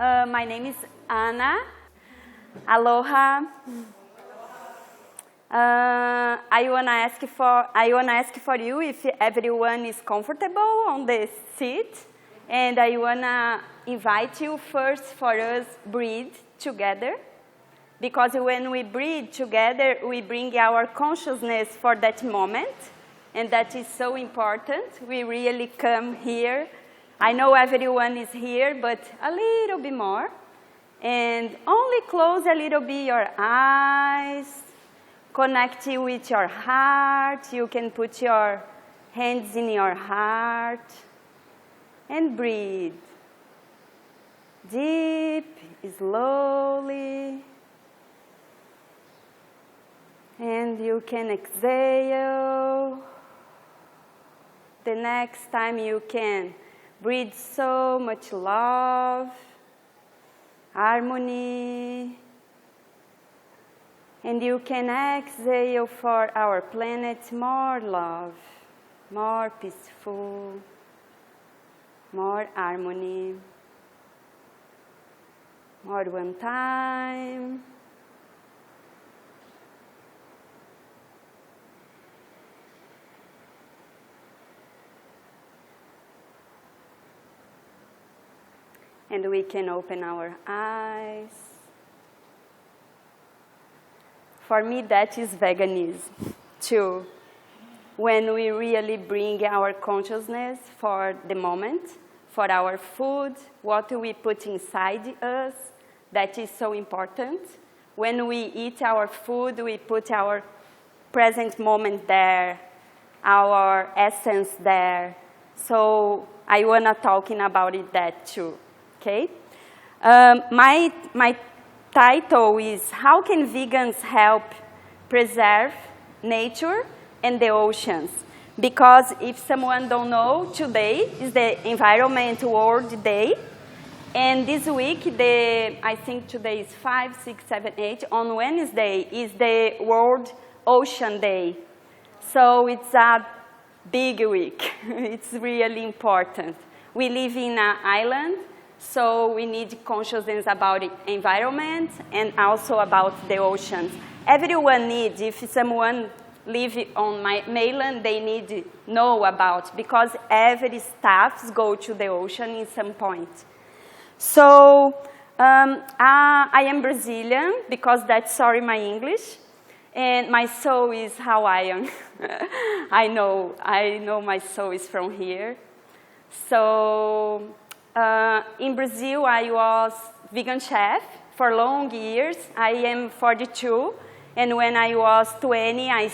My name is Ana. Aloha. I wanna ask for you if everyone is comfortable on the seat, and I wanna invite you first for us breathe together, because when we breathe together, we bring our consciousness for that moment, and that is so important. We really come here. I know everyone is here, but a little bit more. And only close a little bit your eyes. Connect with your heart. You can put your hands in your heart. And breathe. Deep, slowly. And you can exhale. The next time you can breathe so much love, harmony. And you can exhale for our planet more love, more peaceful, more harmony. More one time. And we can open our eyes. For me, that is veganism, too. When we really bring our consciousness for the moment, for our food, what we put inside us, that is so important. When we eat our food, we put our present moment there, our essence there. So I want to talk about that, too. Okay. My title is How Can Vegans Help Preserve Nature and the Oceans? Because if someone don't know, today is the Environment World Day. And this week, I think today is 5, 6, 7, 8, on Wednesday is the World Ocean Day. So it's a big week. It's really important. We live in an island. So we need consciousness about the environment and also about the oceans. Everyone needs, if someone lives on my mainland, they need to know about, because every staff go to the ocean in some point. So I am Brazilian, because that's, sorry, my English. And my soul is Hawaiian. I know my soul is from here. So in Brazil, I was vegan chef for long years. I am 42, and when I was 20, I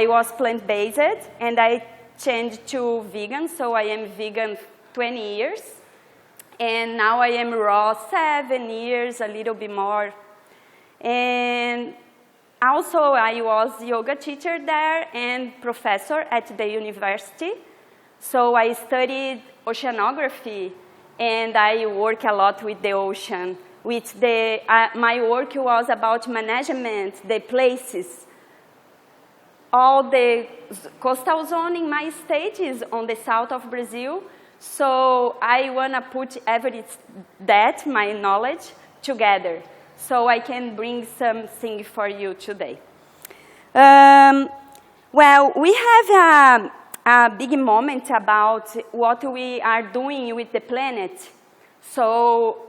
was plant-based, and I changed to vegan, so I am vegan 20 years. And now I am raw 7 years, a little bit more. And also, I was yoga teacher there and professor at the university. So I studied oceanography, and I work a lot with the ocean. My work was about management, the places. All the coastal zone in my state is on the south of Brazil. So I want to put my knowledge together, so I can bring something for you today. Well, we have a big moment about what we are doing with the planet. So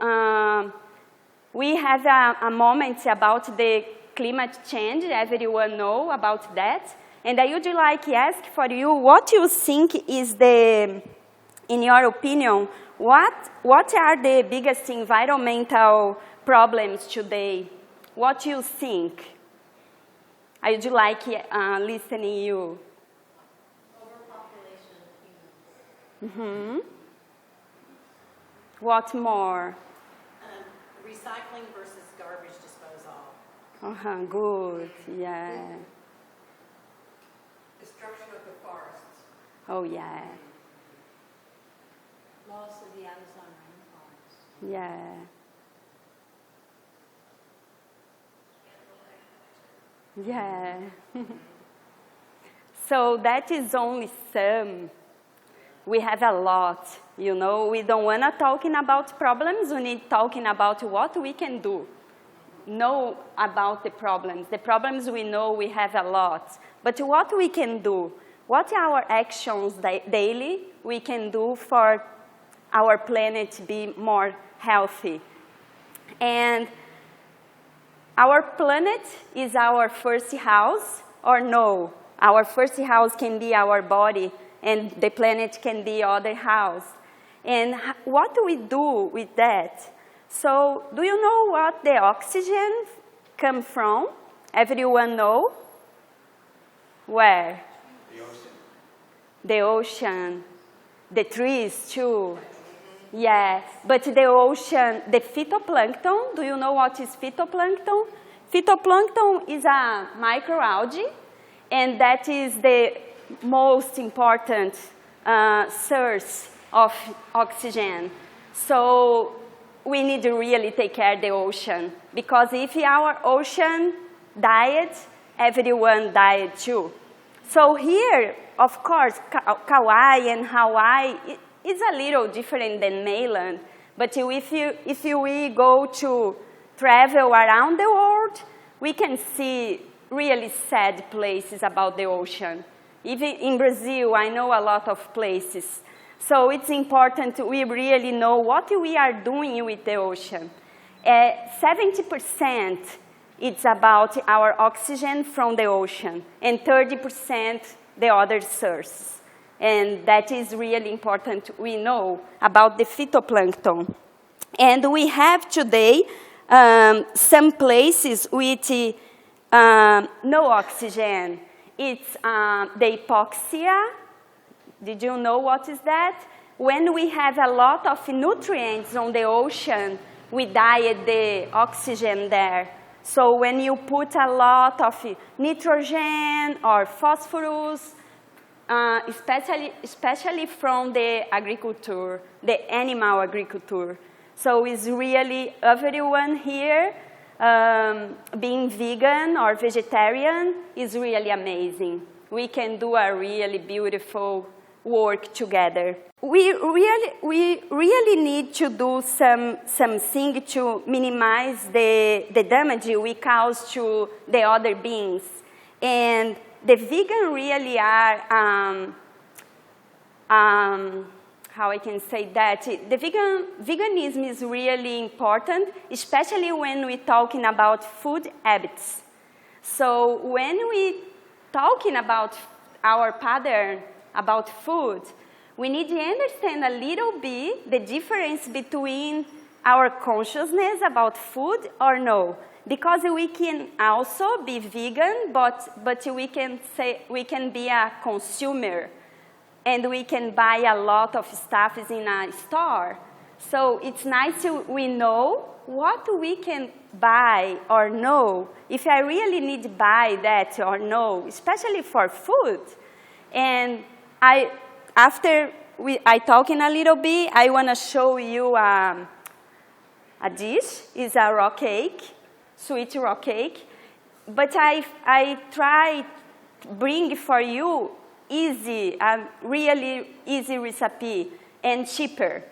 we have a moment about the climate change. Everyone know about that. And I would like to ask for you what you think is in your opinion, what are the biggest environmental problems today? What you think? I would like listening you. Mm-hmm. What more? Recycling versus garbage disposal. Good, yeah. Destruction of the forests. Oh, yeah. Loss of the Amazon rainforest. Yeah. Yeah. So that is only some we have a lot, you know. We don't want to talking about problems, we need talking about what we can do. Know about the problems. The problems we know we have a lot. But what we can do, what are our actions daily we can do for our planet to be more healthy? And our planet is our first house, or no? Our first house can be our body, and the planet can be other house. And what do we do with that? So, do you know what the oxygen comes from? Everyone know? Where? The ocean. The ocean. The trees, too. Yeah, but the ocean, the phytoplankton, do you know what is phytoplankton? Phytoplankton is a microalgae, and that is the most important source of oxygen. So we need to really take care of the ocean, because if our ocean died, everyone died too. So here, of course, Kauai and Hawaii, it's a little different than mainland, but if we go to travel around the world, we can see really sad places about the ocean. Even in Brazil, I know a lot of places. So it's important we really know what we are doing with the ocean. 70% it's about our oxygen from the ocean, and 30% the other sources. And that is really important we know about the phytoplankton. And we have today some places with no oxygen. It's the hypoxia. Did you know what is that? When we have a lot of nutrients on the ocean, we diet the oxygen there. So when you put a lot of nitrogen or phosphorus, especially from the agriculture, the animal agriculture. So it's really everyone here being vegan or vegetarian is really amazing. We can do a really beautiful work together. We really need to do something to minimize the damage we cause to the other beings. And the vegan really are, how I can say that, the veganism is really important, especially when we're talking about food habits. So when we're talking about our pattern about food, we need to understand a little bit the difference between our consciousness about food or no. Because we can also be vegan, but we can be a consumer, and we can buy a lot of stuff in a store. So it's nice we know what we can buy or no, if I really need to buy that or no, especially for food. And after I talking a little bit, I want to show you a dish. It's a rock cake. Sweet rock cake, but I try to bring for you a really easy recipe and cheaper,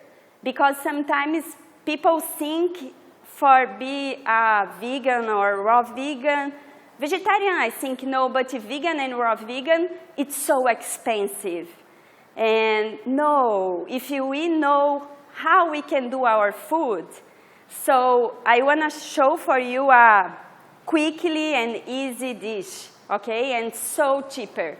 because sometimes people think for be a vegan or raw vegan, vegetarian I think no, but vegan and raw vegan, it's so expensive. And no, if we know how we can do our food. So I want to show for you a quickly and easy dish, okay, and so cheaper.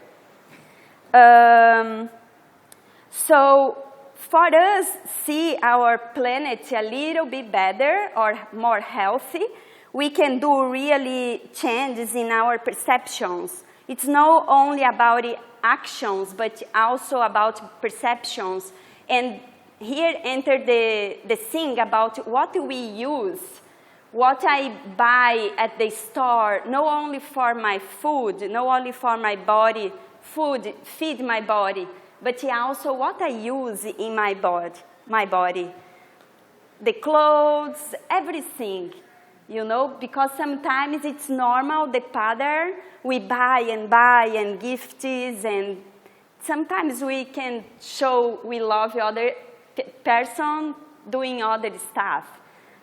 So for us see our planet a little bit better or more healthy, we can do really changes in our perceptions. It's not only about actions, but also about perceptions. And here enter the thing about what we use, what I buy at the store, not only for my food, not only for my body, feed my body, but also what I use in my body. The clothes, everything, you know, because sometimes it's normal, the pattern, we buy and gifts and sometimes we can show we love the other person doing other stuff.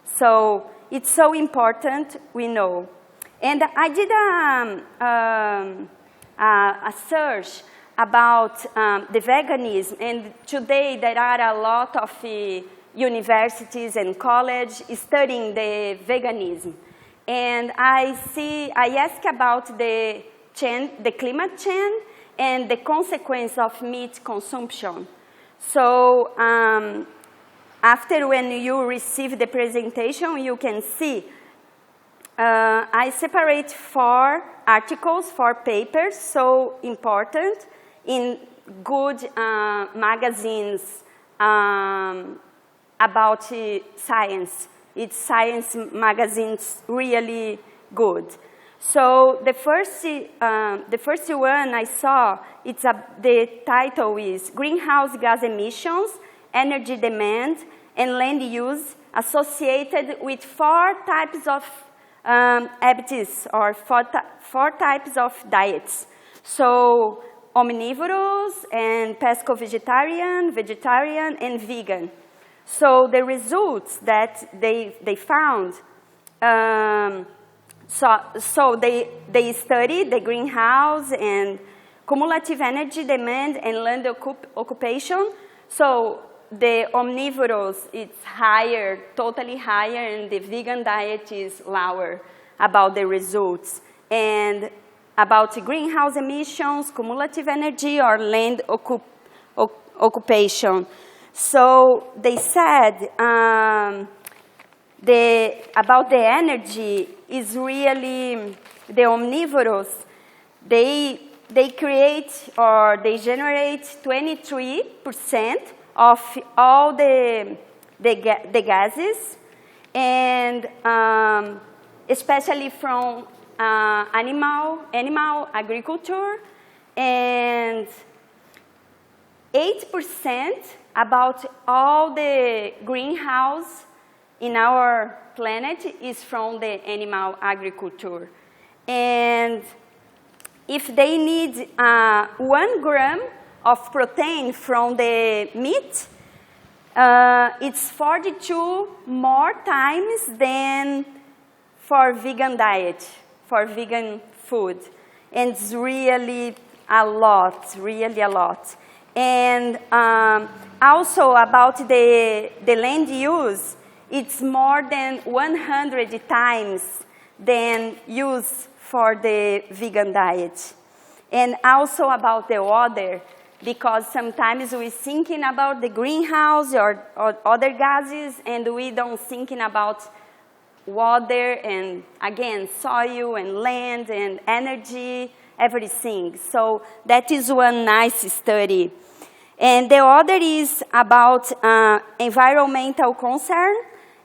So it's so important, we know. And I did a search about the veganism, and today there are a lot of universities and colleges studying the veganism. And I ask about the climate change and the consequence of meat consumption. So after when you receive the presentation, you can see I separate 4 articles, 4 papers, so important, in good magazines about science. It's science magazines really good. So the first one I saw, the title is Greenhouse Gas Emissions, Energy Demand, and Land Use Associated with 4 types of habits, or 4 types of diets. So omnivorous and pesco-vegetarian, vegetarian, and vegan. So the results that they found, so they studied the greenhouse and cumulative energy demand and land occupation. So the omnivorous, it's higher, totally higher, and the vegan diet is lower about the results. And about greenhouse emissions, cumulative energy, or land occupation. So they said about the energy is really the omnivorous. They create, or they generate 23% of all the gases, and especially from animal agriculture, and 8% about all the greenhouse in our planet is from the animal agriculture. And if they need 1 gram of protein from the meat, it's 42 more times than for vegan diet, for vegan food. And it's really a lot, really a lot. And also about the land use, it's more than 100 times than used for the vegan diet. And also about the water, because sometimes we're thinking about the greenhouse or other gases, and we don't thinking about water and, again, soil and land and energy, everything. So that is one nice study. And the other is about environmental concern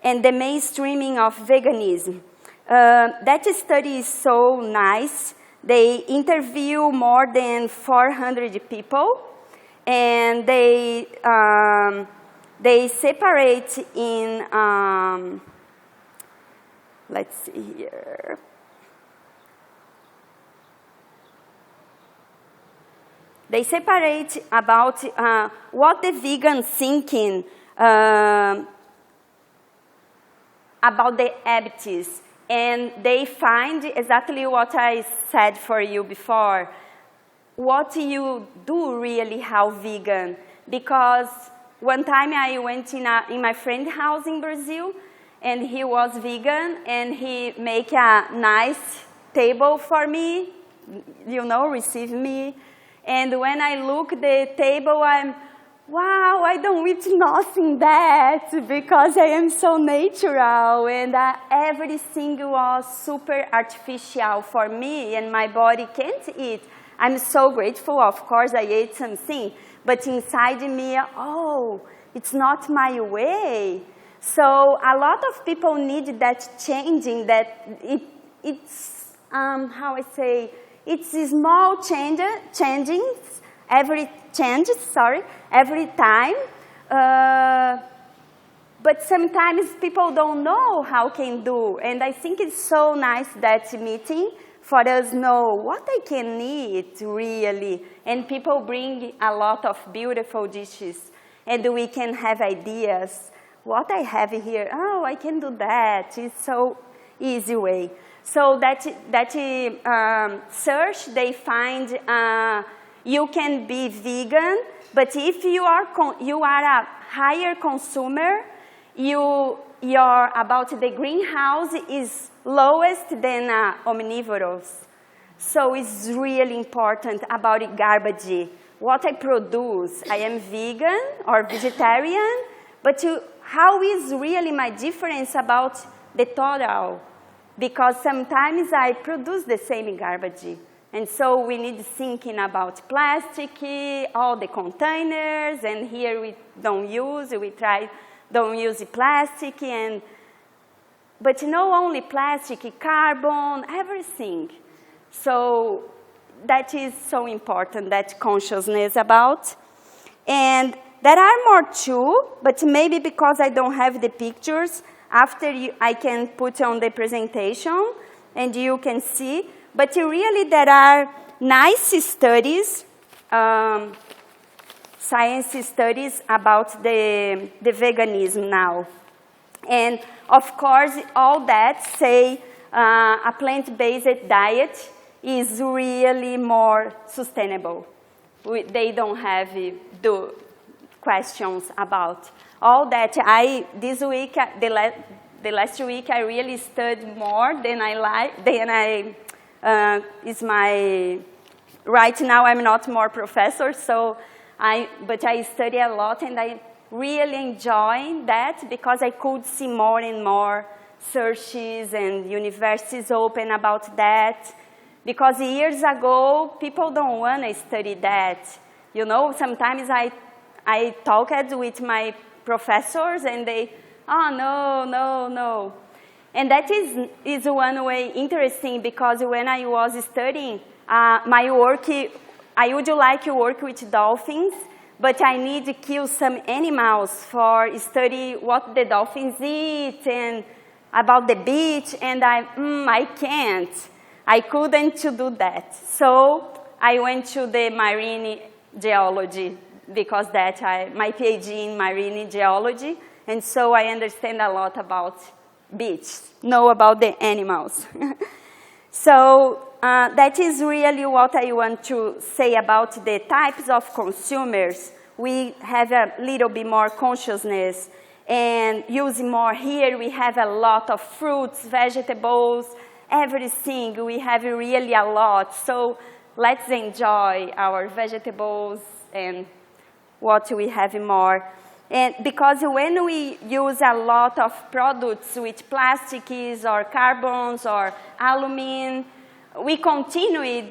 and the mainstreaming of veganism. That study is so nice. They interview more than 400 people, and they separate in, let's see here. They separate about what the vegans thinking about the habits. And they find exactly what I said for you before. What you do really how vegan. Because one time I went in my friend's house in Brazil, and he was vegan, and he make a nice table for me, you know, receive me. And when I look at the table, I'm, wow, I don't eat nothing that, because I am so natural, and everything was super artificial for me, and my body can't eat. I'm so grateful, of course, I ate something, but inside me, oh, it's not my way. So a lot of people need that changing, that it's, how I say, it's small changings, every time. But sometimes people don't know how can do. And I think it's so nice that meeting for us know what I can eat really. And people bring a lot of beautiful dishes, and we can have ideas. What I have here, oh, I can do that. It's so easy way. So that search, they find you can be vegan, but if you are a higher consumer, your about the greenhouse is lowest than omnivorous. So it's really important about the garbage. What I produce, I am vegan or vegetarian, but how is really my difference about the total? Because sometimes I produce the same garbage. And so we need thinking about plastic, all the containers, and here we don't use plastic, but not only plastic, carbon, everything. So that is so important, that consciousness about. And there are more too, but maybe because I don't have the pictures, after I can put on the presentation and you can see. But really there are nice studies, science studies about the veganism now. And of course, all that say a plant-based diet is really more sustainable. They don't have the questions about all that. This week, the last week, I really studied more than is my. Right now, I'm not more professor, but I study a lot, and I really enjoy that because I could see more and more searches and universities open about that. Because years ago, people don't want to study that. You know, sometimes I talked with my professors and they, oh, no. And that is one way interesting because when I was studying my work, I would like to work with dolphins, but I need to kill some animals for study what the dolphins eat and about the beach, and I can't. I couldn't do that. So I went to the marine geology because my PhD in marine geology, and so I understand a lot about beach, know about the animals. So that is really what I want to say about the types of consumers. We have a little bit more consciousness and using more here. We have a lot of fruits, vegetables, everything. We have really a lot. So let's enjoy our vegetables and what we have more. And because when we use a lot of products with plastics or carbons or aluminum, we continue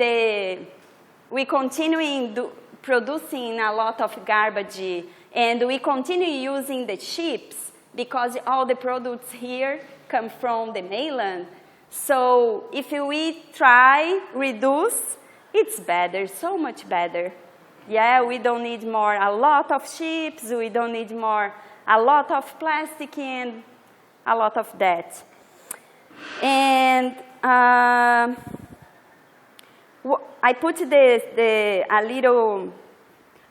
producing a lot of garbage, and we continue using the ships because all the products here come from the mainland. So if we reduce, it's better, so much better. Yeah, we don't need a lot of ships, we don't need a lot of plastic and a lot of that. And I put a little,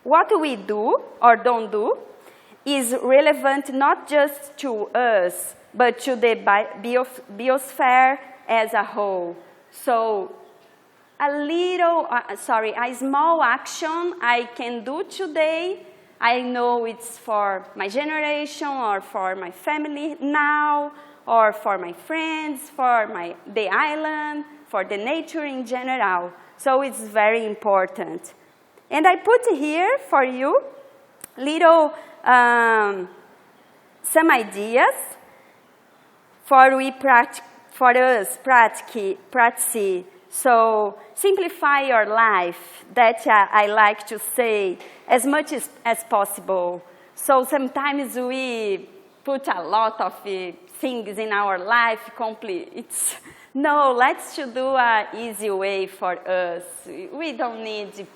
what we do or don't do is relevant not just to us, but to the biosphere as a whole. So a small action I can do today, I know it's for my generation or for my family now, or for my friends, for the island, for the nature in general. So it's very important. And I put here for you little some ideas for us practice. So simplify your life, that I like to say, as much as possible. So sometimes we put a lot of things in our life complete. No, let's do an easy way for us. We don't need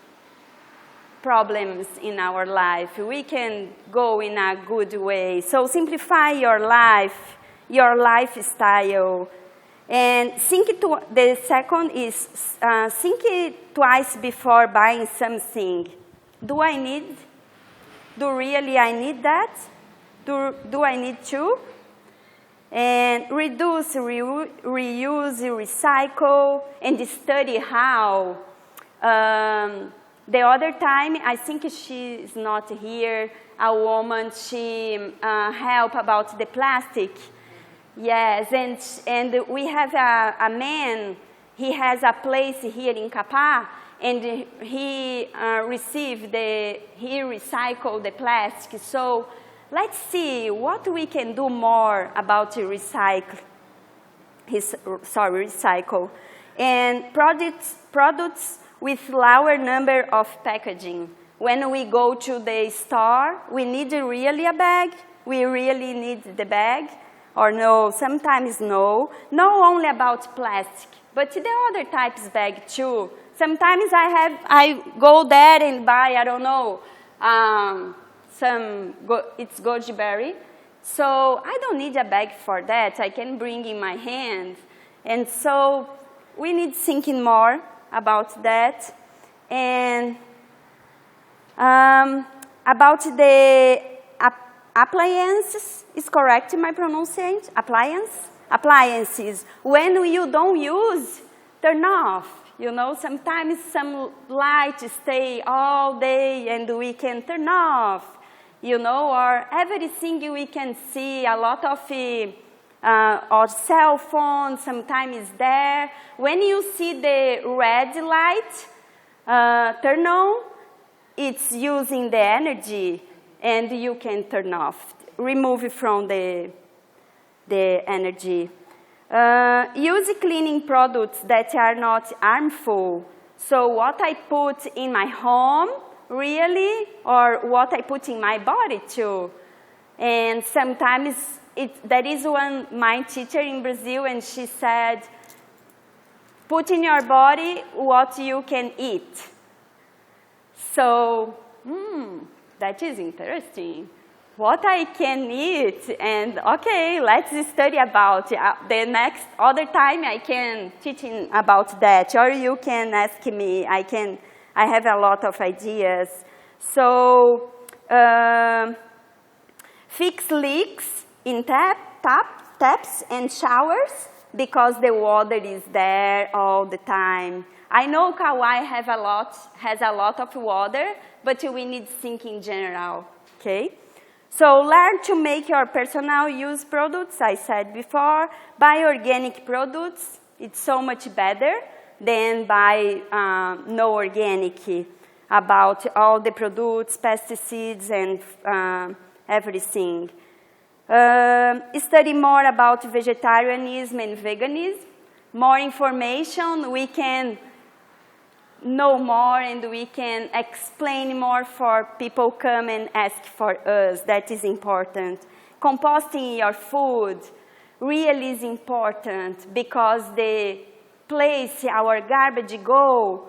problems in our life. We can go in a good way. So simplify your life, your lifestyle. And the second is think twice before buying something. Do really I need that? Do I need to? And reduce, reuse, recycle, and study how. The other time, I think she's not here, a woman, she helped about the plastic. Yes, and we have a man, he has a place here in Kauai, and he recycled the plastic. So let's see what we can do more about recycle. And products with lower number of packaging. When we go to the store, we need really a bag. We really need the bag. Or no, sometimes no. Not only about plastic, but the other types bag too. Sometimes I go there and buy, I don't know, it's goji berry. So I don't need a bag for that. I can bring in my hand. And so we need thinking more about that. And about the appliances, is correct my pronunciation? Appliances. When you don't use, turn off. You know, sometimes some lights stay all day and we can turn off. You know, or everything we can see, a lot of our cell phone sometimes is there. When you see the red light turn on, it's using the energy and you can turn off, remove it from the energy. Use cleaning products that are not harmful. So what I put in my home, really, or what I put in my body too. And sometimes, there is my teacher in Brazil, and she said, put in your body what you can eat. So, that is interesting. What I can eat, and okay, let's study about the next other time I can teach about that, or you can ask me. I have a lot of ideas. So, fix leaks in taps and showers because the water is there all the time. I know Kauai has a lot of water, but we need think in general, okay? So learn to make your personal use products, I said before. Buy organic products, it's so much better than buy no organic, about all the products, pesticides, and everything. Study more about vegetarianism and veganism. More information, we can know more and we can explain more for people come and ask for us. That is important. Composting your food really is important because the place our garbage go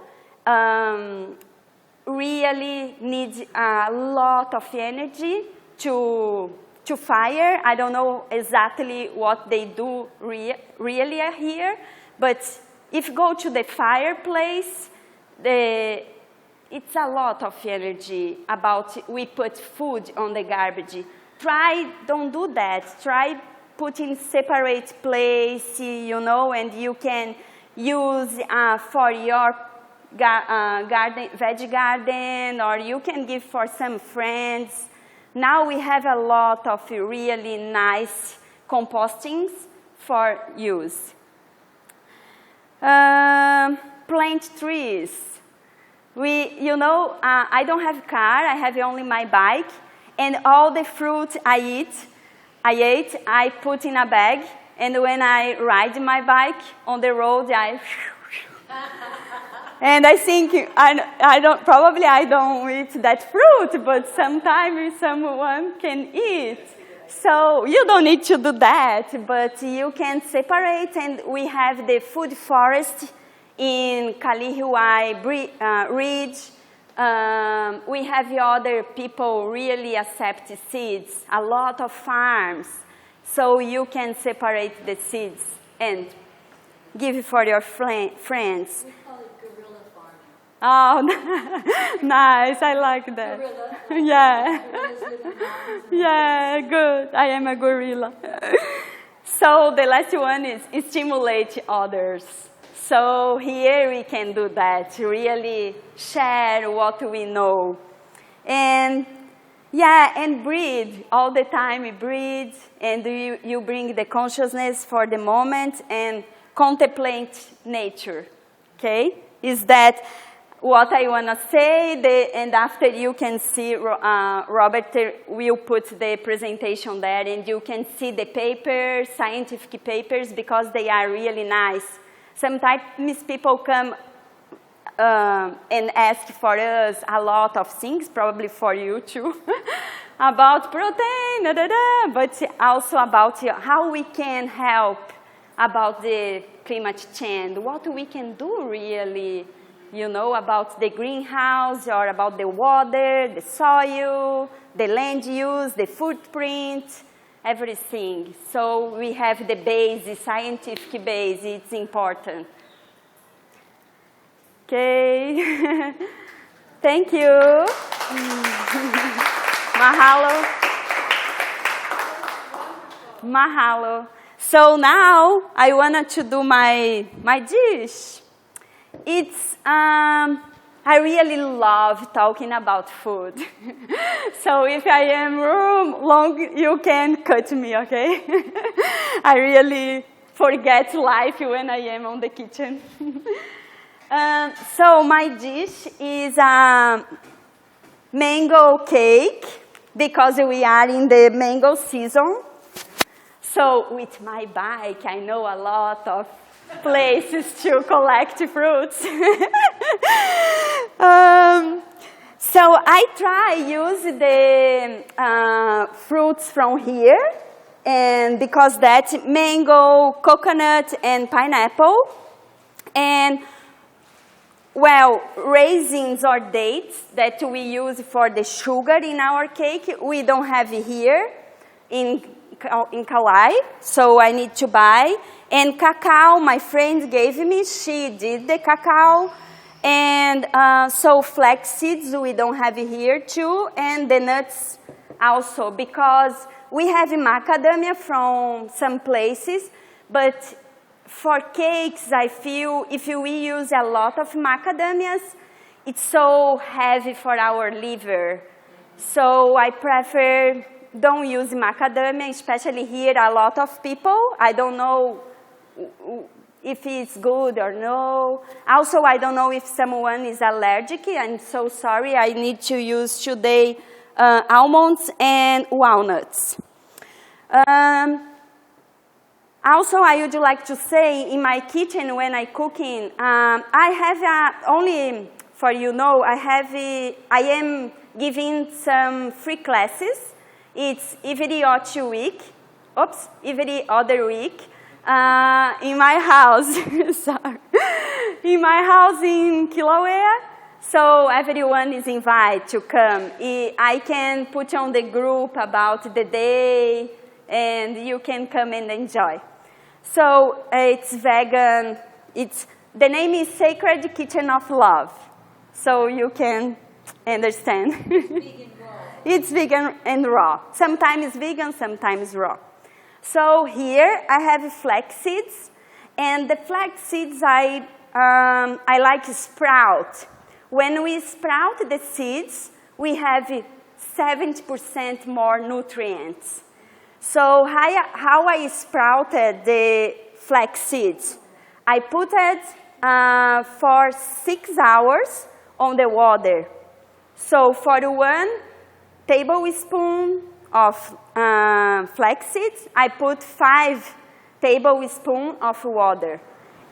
really needs a lot of energy to fire. I don't know exactly what they do really here, but if you go to the fireplace, it's a lot of energy about we put food on the garbage. Don't do that. Try putting separate place, you know, and you can use for your veg garden, or you can give for some friends. Now we have a lot of really nice compostings for use. Plant trees. I don't have a car, I have only my bike, and all the fruit I ate, I put in a bag, and when I ride my bike on the road, and I think I don't eat that fruit, but sometimes someone can eat. So you don't need to do that, but you can separate, and we have the food forest in Kauai Ridge. We have other people really accept seeds, a lot of farms, so you can separate the seeds and give for your friends. We call it guerrilla farming. Oh, nice. I like that. Guerrilla. Yeah. Gorillas live in mountains. Yeah, good. I am a gorilla. So the last one is stimulate others. So here we can do that, really share what we know. And yeah, and breathe. All the time we breathe, and you bring the consciousness for the moment and contemplate nature, okay? Is that what I want to say? And after you can see, Robert will put the presentation there, and you can see the papers, scientific papers, because they are really nice. Sometimes people come and ask for us a lot of things, probably for you too, about protein, but also about how we can help about the climate change, what we can do really, you know, about the greenhouse or about the water, the soil, the land use, the footprint, everything. So we have the base, scientific base, it's important. Okay, thank you. Mahalo. Mahalo. So now I wanted to do my dish. It's, I really love talking about food. So if I am long, you can cut me, okay? I really forget life when I am on the kitchen. So my dish is a mango cake, because we are in the mango season. So with my bike, I know a lot of places to collect fruits. So I try use the fruits from here, and because that's mango, coconut, and pineapple. And well, raisins or dates that we use for the sugar in our cake, we don't have here in Kauai, so I need to buy. And cacao, my friend gave me, she did the cacao. And so flax seeds we don't have here too, and the nuts also, because we have macadamia from some places, but for cakes, I feel if we use a lot of macadamias, it's so heavy for our liver. So I prefer don't use macadamia, especially here a lot of people. I don't know if it's good or no. Also, I don't know if someone is allergic. I'm so sorry. I need to use today almonds and walnuts. Also, I would like to say, in my kitchen when I'm cooking, I have only, for you know, I am giving some free classes. It's every other week, every other week, in my house, sorry, in my house in Kilauea. So everyone is invited to come. I can put on the group about the day, and you can come and enjoy. So it's vegan. The name is Sacred Kitchen of Love. So you can understand. Vegan raw. It's vegan and raw. Sometimes vegan, sometimes raw. So here I have flax seeds. And the flax seeds I like sprout. When we sprout the seeds, we have 70% more nutrients. So how I sprouted the flax seeds? I put it for 6 hours on the water. So for 1 tablespoon of flax seeds, I put 5 tablespoons of water.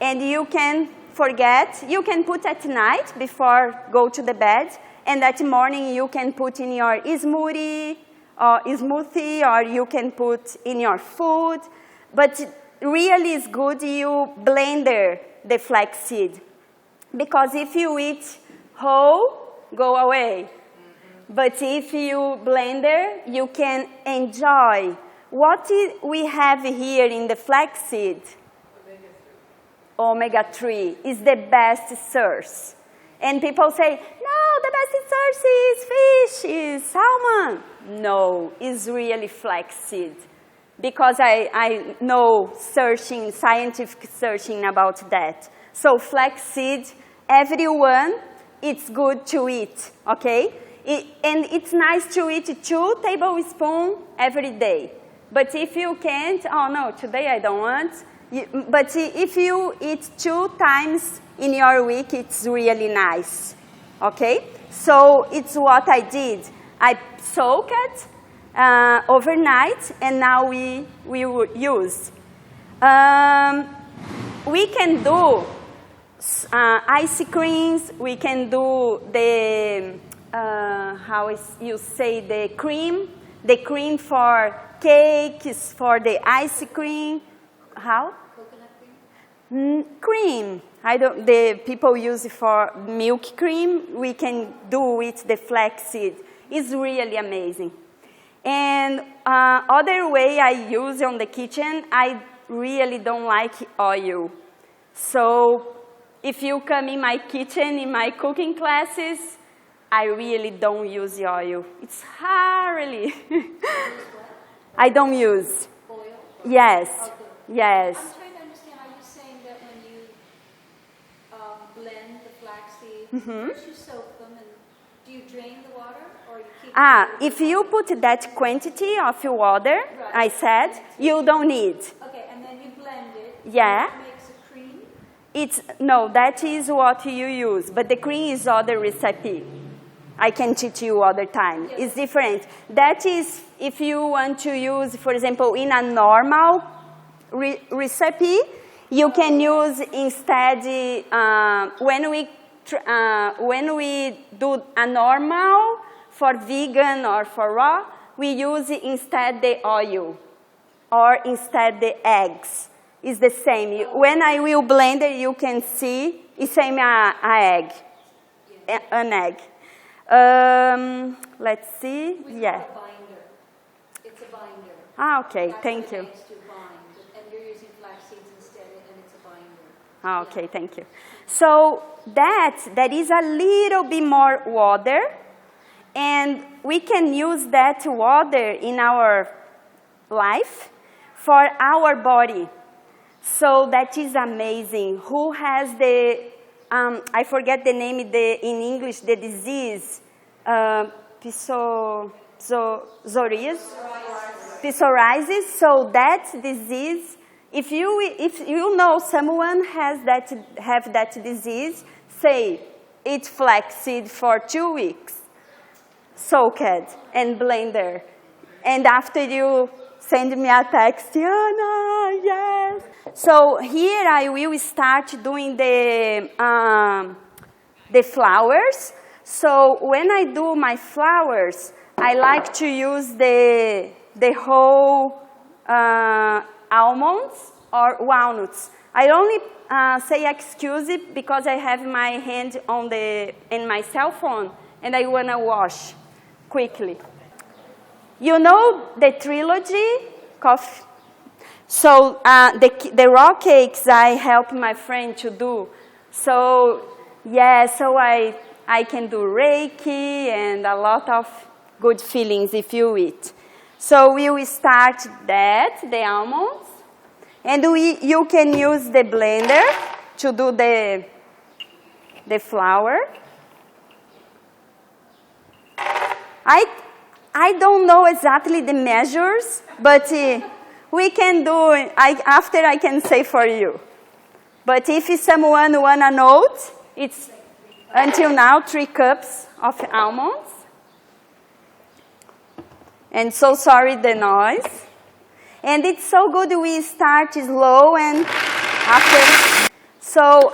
And you can forget, you can put at night before go to the bed, and that morning you can put in your smoothie, or you can put in your food. But really it's good you blender the flax seed, because if you eat whole, go away. But if you blender, you can enjoy. What we have here in the flax seed? omega-3 is the best source. And people say, no, the best source is fish, is salmon. No, it's really flaxseed. Because I know scientific searching about that. So flaxseed, everyone, it's good to eat, okay? And it's nice to eat 2 tablespoons every day. But if you can't, oh no, today I don't want. But if you eat 2 times in your week, it's really nice, okay? So it's what I did. I soaked it overnight, and now we use. We can do ice creams. We can do the, you say, the cream for cakes, for the ice cream. How? Coconut cream? Cream. The people use it for milk cream. We can do with the flaxseed. It's really amazing. And other way I use on the kitchen, I really don't like oil. So if you come in my kitchen, in my cooking classes, I really don't use oil. It's hardly. I don't use. Oil? Yes. Okay. Yes. I'm trying to understand, are you saying that when you blend the flaxseed, first you soak them, and do you drain the water, or you keep If you put that quantity of water, Right. I said, you don't need. Okay, and then you blend it. Yeah. And it makes a cream? No, that is what you use, but the cream is other recipe. I can teach you other time. Yes. It's different. That is if you want to use, for example, in a normal recipe, you can use instead, when we do a normal for vegan or for raw, we use instead the oil or instead the eggs. It's the same. When I will blend it, you can see it's same an egg. Let's see. We call Yeah. it binder. It's a binder. Okay. That's Thank what you. it makes to bind, and you're using flax seeds instead, and it's a binder. Okay. Thank you. So that is a little bit more water, and we can use that water in our life for our body. So that is amazing. Who has the I forget the name in English, the disease, psoriasis. So that disease, if you know someone have that disease, say eat flaxseed for 2 weeks, soak it and blender, and after you send me a text, Ana, yes. So here I will start doing the flowers. So when I do my flowers, I like to use the whole almonds or walnuts. I only say excuse it because I have my hand in my cell phone and I want to wash quickly. You know the trilogy, coffee. So the raw cakes I help my friend to do. So yeah, so I can do Reiki and a lot of good feelings if you eat. So we will start the almonds, and you can use the blender to do the flour. I don't know exactly the measures, but we can do, after I can say for you. But if someone want to note, it's until now 3 cups of almonds. And so sorry the noise. And it's so good we start slow and after. So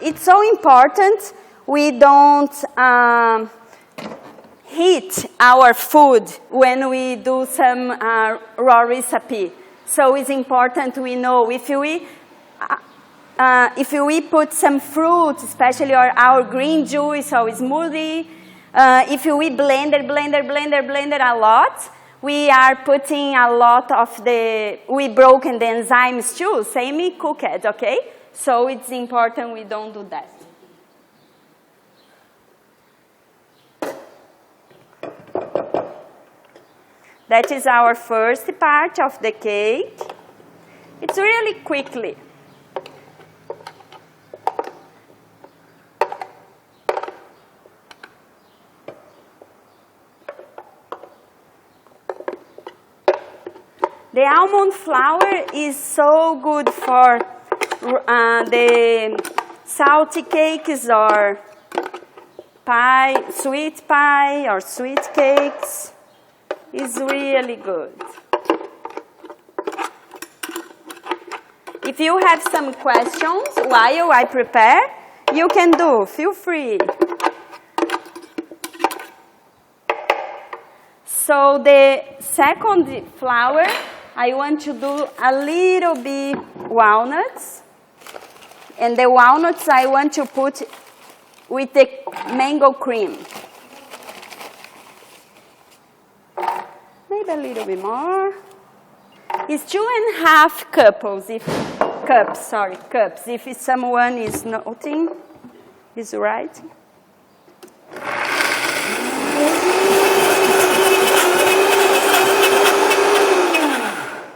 it's so important we don't heat our food when we do some raw recipe. So it's important we know if we put some fruit, especially our green juice or smoothie, if we blend a lot, we are putting a lot of we broken the enzymes too, same cooked, okay? So it's important we don't do that. That is our first part of the cake. It's really quickly. The almond flour is so good for the salty cakes or pie, sweet pie or sweet cakes. It's really good. If you have some questions while I prepare, you can do. Feel free. So the second flour, I want to do a little bit walnuts. And the walnuts I want to put with the mango cream. Maybe a little bit more. It's 2.5 cups, if someone is noting, is right.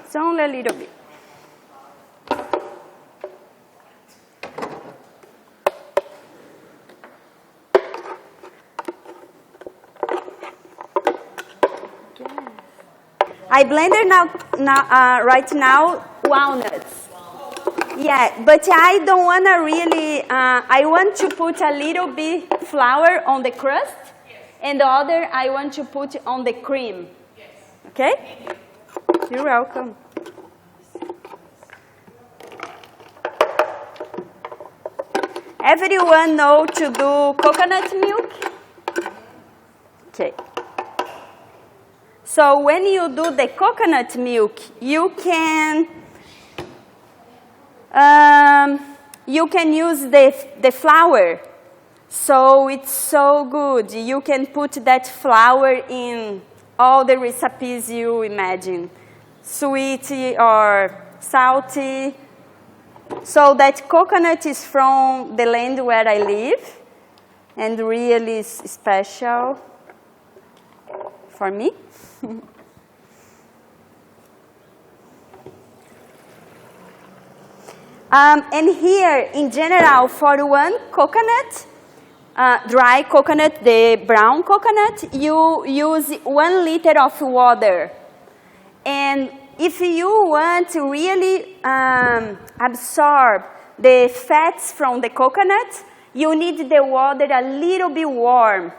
It's only a little bit. I blended right now walnuts. Yeah, but I don't want to really, I want to put a little bit flour on the crust, and the other I want to put on the cream. Okay? You're welcome. Everyone know to do coconut milk? Okay. So when you do the coconut milk, you can use the flour. So it's so good. You can put that flour in all the recipes you imagine. Sweet or salty. So that coconut is from the land where I live and really special for me. And here, in general, for one coconut, dry coconut, the brown coconut, you use 1 liter of water. And if you want to really absorb the fats from the coconut, you need the water a little bit warm.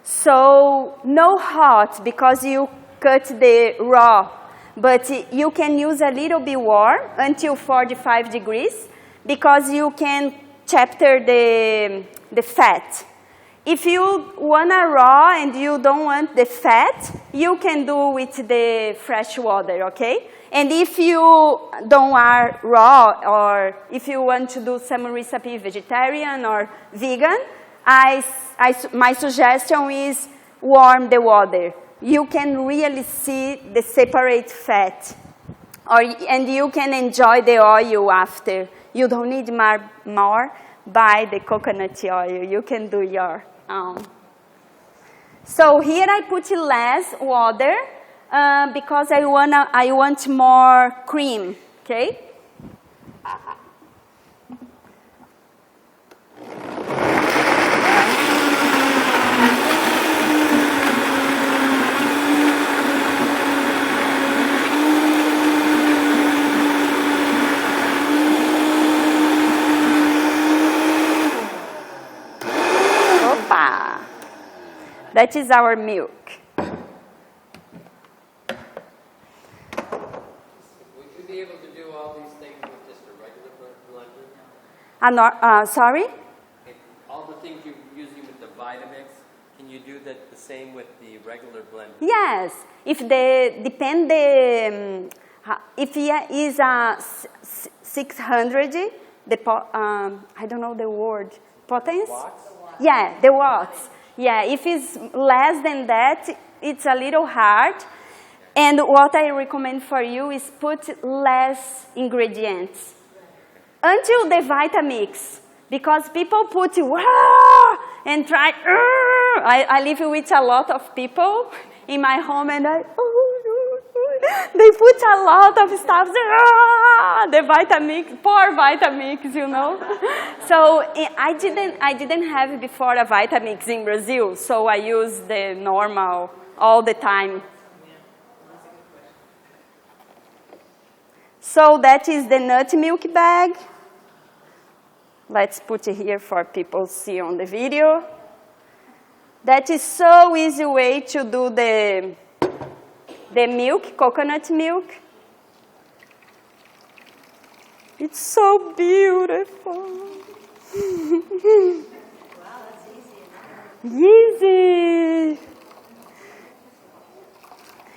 So no hot, because you cut the raw. But you can use a little bit warm until 45 degrees, because you can chapter the fat. If you want a raw and you don't want the fat, you can do with the fresh water, okay? And if you don't are raw, or if you want to do some recipe vegetarian or vegan, my suggestion is warm the water. You can really see the separate fat, and you can enjoy the oil after. You don't need more buy the coconut oil. You can do your own. So here I put less water because I want more cream. Okay. That is our milk. Would you be able to do all these things with just a regular blender? Sorry? All the things you're using with the Vitamix, can you do that the same with the regular blender? Yes. If it is a 600, I don't know the word, potence? Watts? Yeah, the watts. Yeah, if it's less than that, it's a little hard. And what I recommend for you is put less ingredients. until the Vitamix, because people put "Wah!" and try. I live with a lot of people in my home, and they put a lot of stuff. The Vitamix, poor Vitamix, you know. So I didn't have before a Vitamix in Brazil, so I use the normal all the time. So that is the nut milk bag. Let's put it here for people to see on the video. That is so easy way to do the milk, coconut milk. It's so beautiful. Wow, that's easy. Easy.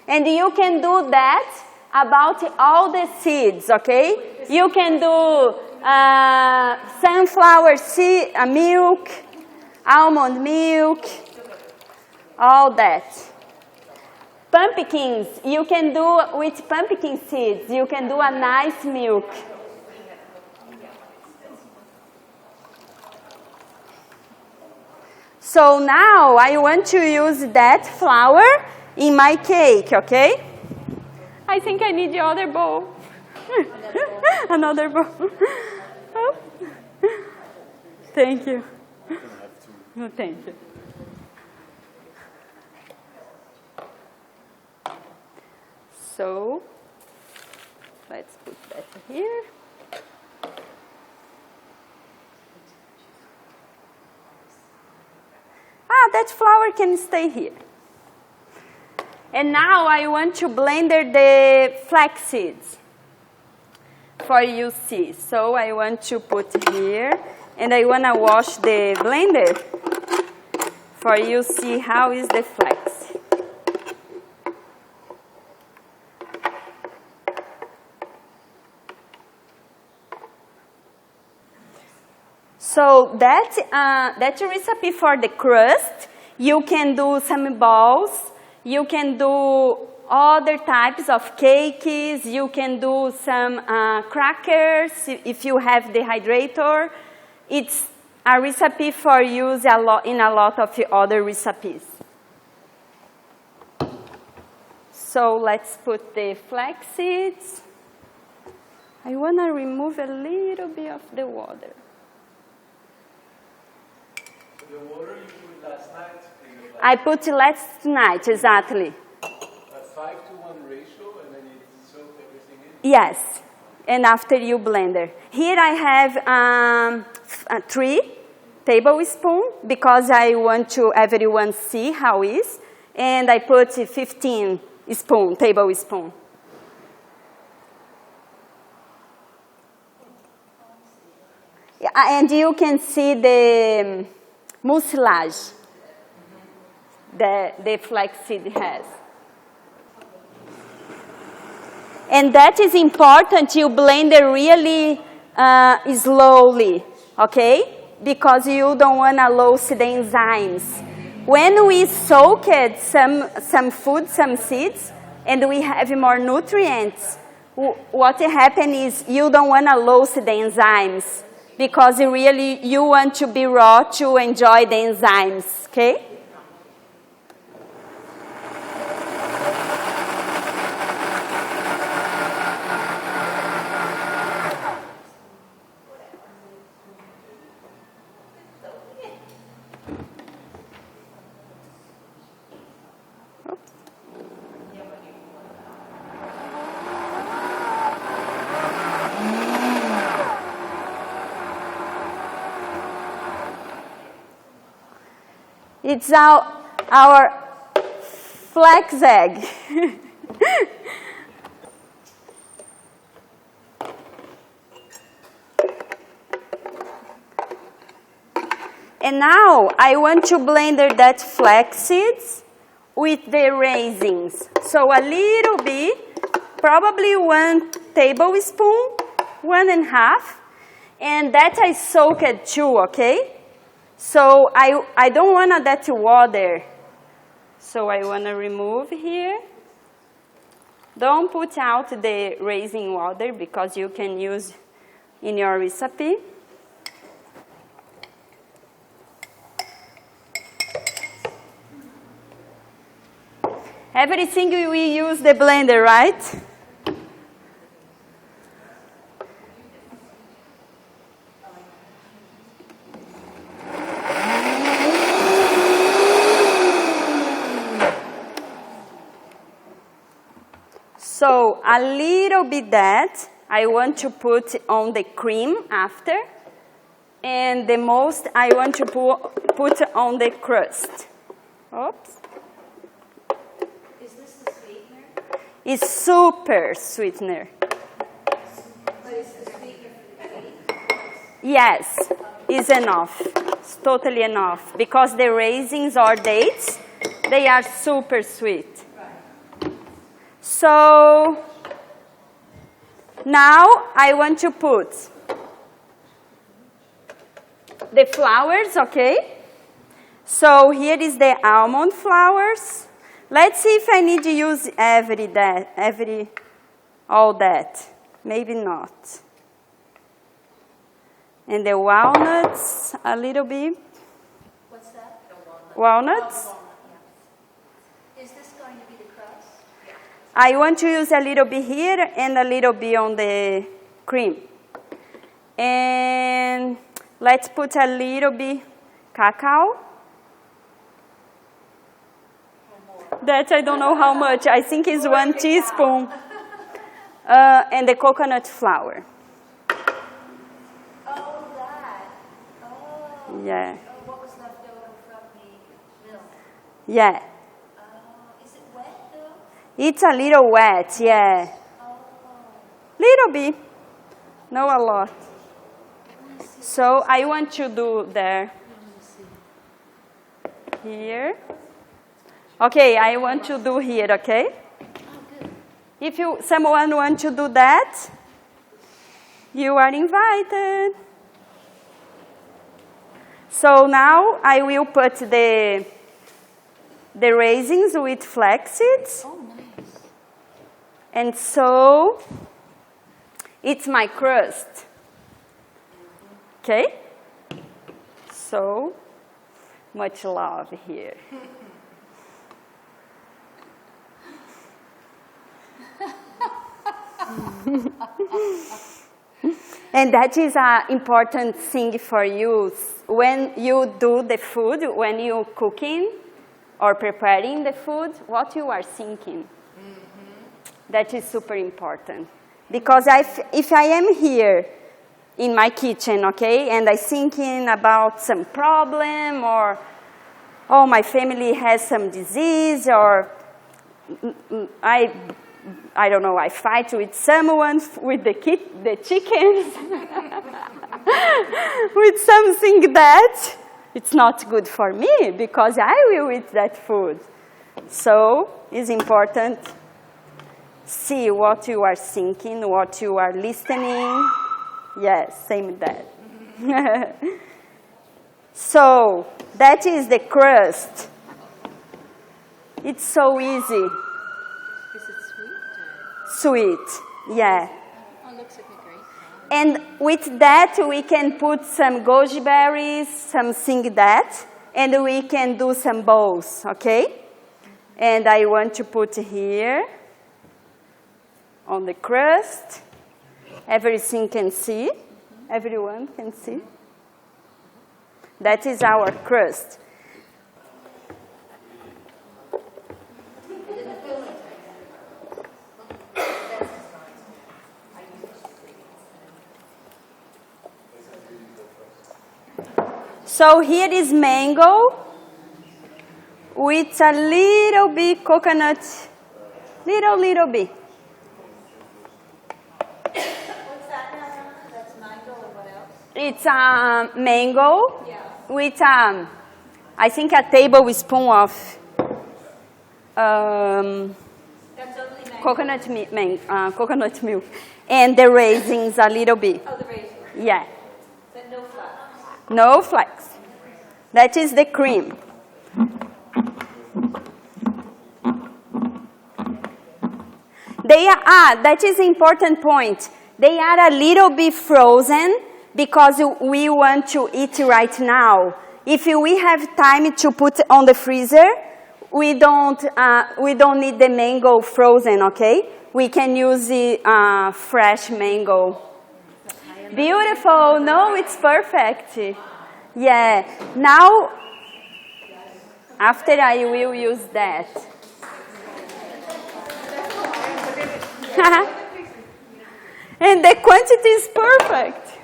And you can do that about all the seeds, okay? You can do sunflower seed, milk, almond milk, all that. Pumpkins, you can do with pumpkin seeds. You can do a nice milk. So now I want to use that flour in my cake, okay? I think I need the other bowl. Another bowl. Oh. Thank you. No, thank you. So, let's put that here. That flour can stay here. And now I want to blend the flax seeds for you see. So I want to put here, and I want to wash the blender for you see how is the flax. So that recipe for the crust, you can do some balls, you can do other types of cakes, you can do some crackers if you have the hydrator. It's a recipe for use in a lot of other recipes. So let's put the flax seeds. I want to remove a little bit of the water. The water you put last night? I put last night, exactly. A 5-to-1 ratio, and then you soak everything in? Yes, and after you blender. Here I have 3 tablespoons because I want to everyone see how it is, and I put 15 tablespoons. Yeah, and you can see the mucilage that the flaxseed has. And that is important, you blend it really slowly, okay? Because you don't want to lose the enzymes. When we soaked some food, some seeds, and we have more nutrients, what happens is you don't want to lose the enzymes. Because really you want to be raw to enjoy the enzymes, okay? It's our flax egg. And now I want to blend that flax seeds with the raisins. So a little bit, probably 1 tablespoon, 1.5, and that I soaked too, okay? So I don't want that water. So I want to remove here. Don't put out the raisin water because you can use in your recipe. Everything we use the blender, right? So a little bit that I want to put on the cream after, and the most I want to put on the crust. Oops. Is this the sweetener? It's super sweetener. But is the sweetener for the cake? Yes, it's enough. It's totally enough. Because the raisins or dates, they are super sweet. So now I want to put the flowers, okay? So here is the almond flowers. Let's see if I need to use all that. Maybe not. And the walnuts, a little bit. What's that? Walnuts. Is this going to be the crust? I want to use a little bit here and a little bit on the cream. And let's put a little bit cacao. That I don't know how much. I think it's 1 teaspoon. And the coconut flour. Oh, that. Oh. Yeah. Oh, what was left over from the milk? Yeah. Oh, is it wet though? It's a little wet, yeah. Oh. Little bit. Not a lot. So I want to do there. Here. Okay, I want to do here, okay? Oh, good. If someone wants to do that, you are invited. So now I will put the raisins with flax seeds. Oh, nice. And so it's my crust. Okay? So much love here. And that is an important thing for you. When you do the food, when you're cooking or preparing the food, what you are thinking. That is super important. Because if I am here in my kitchen, okay, and I'm thinking about some problem or, oh, my family has some disease or I don't know, I fight with someone with the chickens, with something that it's not good for me because I will eat that food. So it's important see what you are thinking, what you are listening. Yes, same that. So that is the crust. It's so easy. Is it sweet? Sweet, yeah. Oh, looks like a great one. And with that, we can put some goji berries, something that, and we can do some bowls, okay? And I want to put here on the crust. Everything can see. Everyone can see. That is our crust. So here is mango with a little bit coconut, little bit. What's that now? That's mango and what else? It's a mango Yeah. with, I think, a tablespoon of That's only mango. coconut milk, and the raisins a little bit. Oh, the raisins. Yeah, But no flax. no flax. That is the cream. That is an important point. They are a little bit frozen because we want to eat right now. If we have time to put on the freezer, we don't need the mango frozen, okay? We can use the fresh mango. Beautiful. No, it's perfect. Yeah. Now, after I will use that. And the quantity is perfect.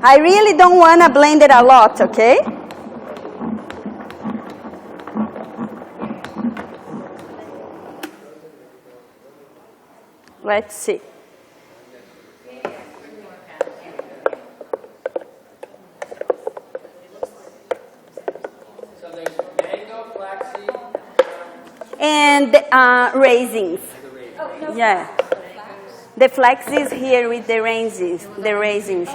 I really don't want to blend it a lot, okay? Let's see. So there's mango, flaxseed, And raisins. Yeah. The flax is here with the raisins. The raisins.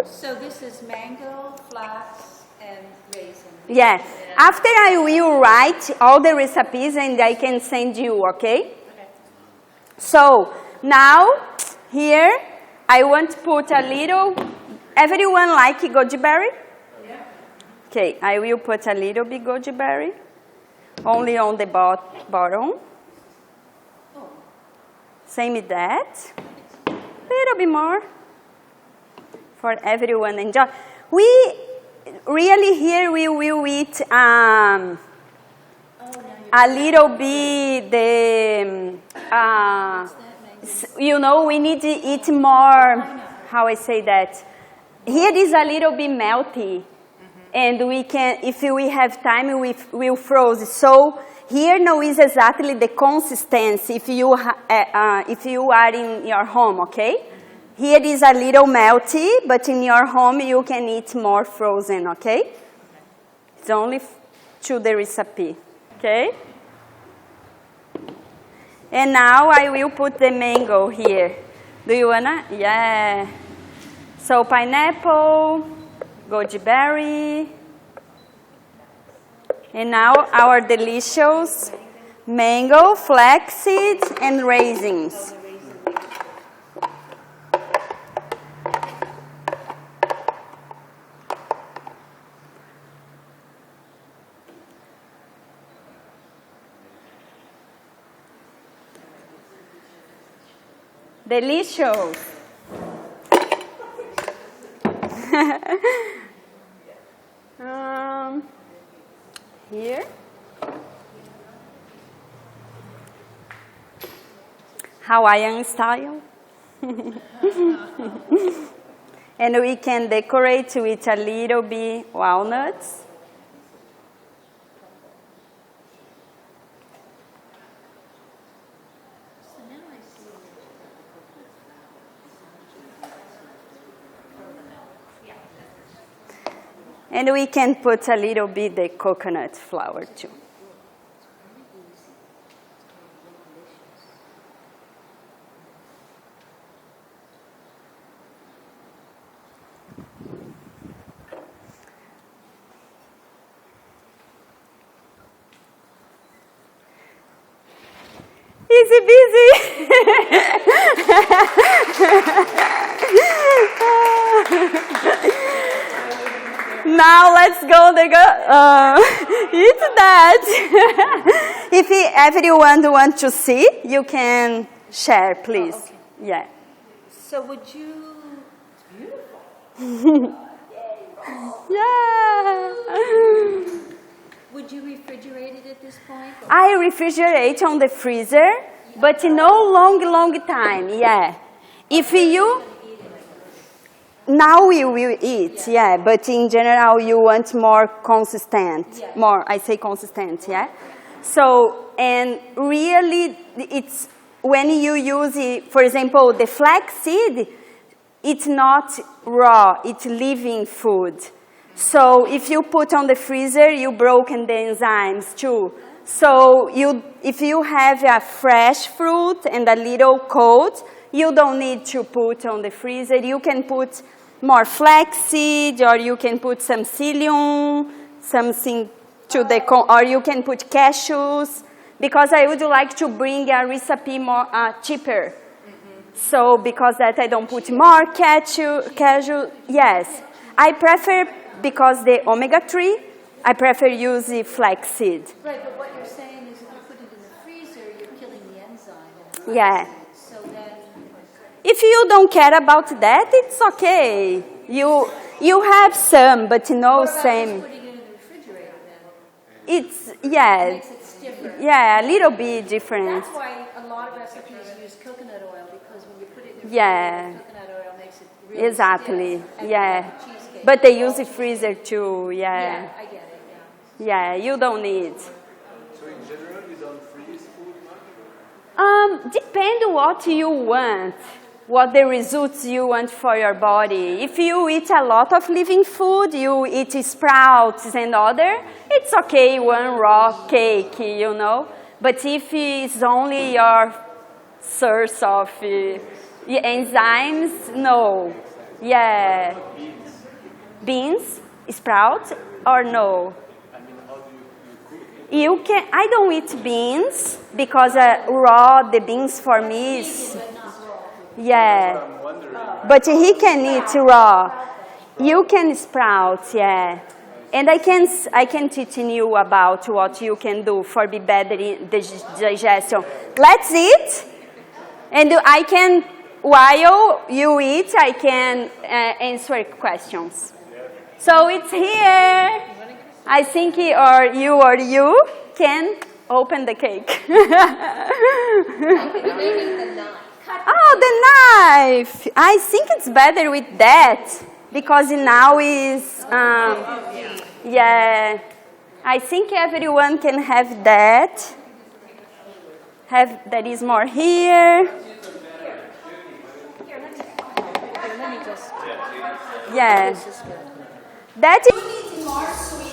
So this is mango, flax, and raisin. Yeah. After I will write all the recipes and I can send you, okay? So now here I want to put a little. Everyone like goji berry? Okay, I will put a little bit goji berry, only on the bottom. Same with that. A little bit more for everyone enjoy. We really here we will eat a little bit you know, we need to eat more. How I say that? Here is a little bit melty. And we can, if we have time, we'll froze. So here now is exactly the consistency if you are in your home, okay? Here is a little melty, but in your home you can eat more frozen, okay? It's only to the recipe, okay? And now I will put the mango here. Do you wanna? Yeah. So pineapple. Goji berry, and now our delicious mango, flaxseed, and raisins. Delicious. Here. Hawaiian style. And we can decorate with a little bit walnuts. And we can put a little bit the coconut flour too. Easy busy. Now let's go eat that. If everyone wants to see, you can share, please. Oh, okay. Yeah. So would you? It's beautiful. Yeah. Would you refrigerate it at this point? I refrigerate on the freezer, but no long time. Yeah. If you. Now we will eat, yeah, but in general you want more consistent, more, I say consistent, yeah? So, and really it's, when you use it, for example, the flax seed, it's not raw, it's living food. So if you put on the freezer, you broken the enzymes too. So if you have a fresh fruit and a little cold, you don't need to put on the freezer. You can put more flaxseed, or you can put some psyllium, something to the or you can put cashews, because I would like to bring a recipe more cheaper. So because that I don't put more cashew, yes. I prefer, because the omega-3, I prefer use the flaxseed. Right, but what you're saying is if you put it in the freezer, you're killing the enzyme. Yeah. So then, If you don't care about that, it's okay. You have some, but no what about same. just putting it in the refrigerator then? It's, yeah, Makes it stiffer. yeah, a little bit different. That's why a lot of recipes use coconut oil, because when you put it in the Yeah. refrigerator, coconut oil makes it really Exactly, stiff. And yeah. like cheesecake. But they use the freezer too, Yeah, yeah. I get it, yeah. Yeah, you don't need. So in general, you don't freeze food much? Depend what you want, what the results you want for your body. If you eat a lot of living food, you eat sprouts and other, it's okay, one raw cake, you know. But if it's only your source of enzymes, no. Yeah. Beans, sprouts, or no? I mean, how do you cook it? You can. I don't eat beans because raw. The beans for me is, yeah. I'm wondering. But he can eat raw. You can sprout, yeah. And I can teach you about what you can do for be better in the digestion. Let's eat, and I can, while you eat, I can answer questions. So it's here. I think or you can open the cake. Oh, the knife. I think it's better with that, because now is, yeah. I think everyone can have that. There is more here. Let me just, Yeah. this is good. That is more sweet.